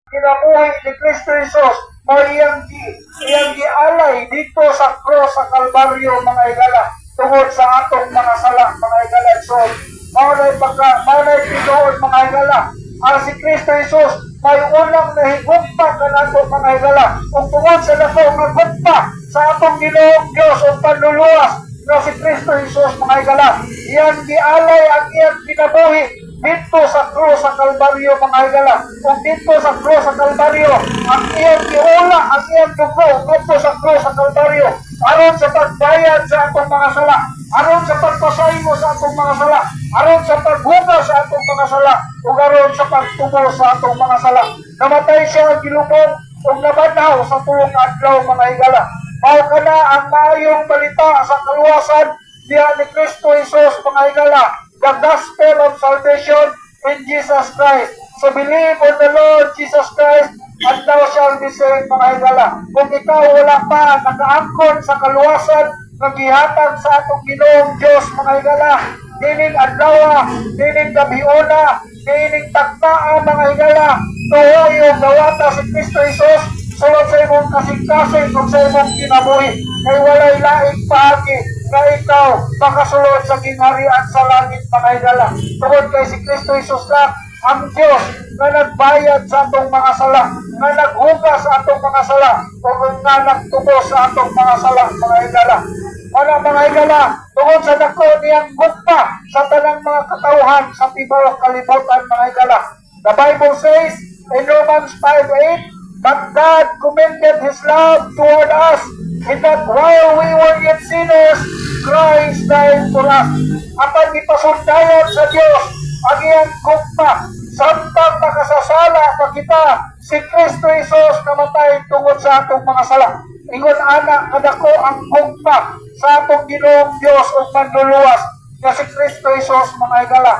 kinabuhi ni Kristo Jesus, mo iyang gialay dito sa cross sa Kalbaryo, mga igala, tungod sa atong mga sala, mga igala. So, maunay pinuod, mga igala, ang si Kristo Jesus may unang nahigugpa kanato, mga igala, kung tungod sa nato nga gugpa sa atong Ginoong Dios o panluluwas na si Kristo Jesus, mga igala, iyang gialay ang iyang kinabuhi dito sa krus sa Kalbaryo, mga igala. Kung dito sa krus sa Kalbaryo ang iyang giula, ang iyang dugo dito sa krus sa Kalbaryo, aron sa pagbayad sa atong mga sala, aron sa pagpasaymo sa atong mga sala, aron sa paghugas sa atong mga sala, ug aron sa pagtubo sa atong mga sala. Namatay siya ang gilubong ug nabanaw sa tuong adlaw, mga igala. Mao kana ang maayong balita sa kaluwasan diha ni Kristo Jesus, mga igala. The gospel of salvation in Jesus Christ. So believe on the Lord Jesus Christ and thou shalt be saved, mga igala. Kung ikaw wala pa nakaangkon sa kaluwasan nga gihatag sa atong Ginoong Dios, mga igala, dining adlaw, dining gabiuna, dining taktaa, mga igala, tuhoy o gawata si Kristo Jesus sulod sa imong kasing-kasing ug sa imong kinabuhi, kay walay laing paagi na ikaw makasulod sa gingharian sa langit, mga igala. Tungod kay si Kristo Jesus lang ang Dios na nagbayad sa atong mga sala, na naghugas sa atong mga sala, o nga nagtubo sa atong mga sala, mga igala. Wala, mga igala, tungod sa dako niyang gugpa sa tanang mga katauhan sa tibuok kalibutan, mga igala. The Bible says in Romans 5:8, but God commended His love toward us, in that while we were yet sinners, Christ died for us. Apan ipasundayan sa Dios ang iyang gugma, samtang makasasala pa kita, si Kristo Jesus namatay tungod sa atong mga sala. Ingon ana kadako ang gugma sa atong Ginoong Dios o manluluwas na si Kristo Jesus, mga igala.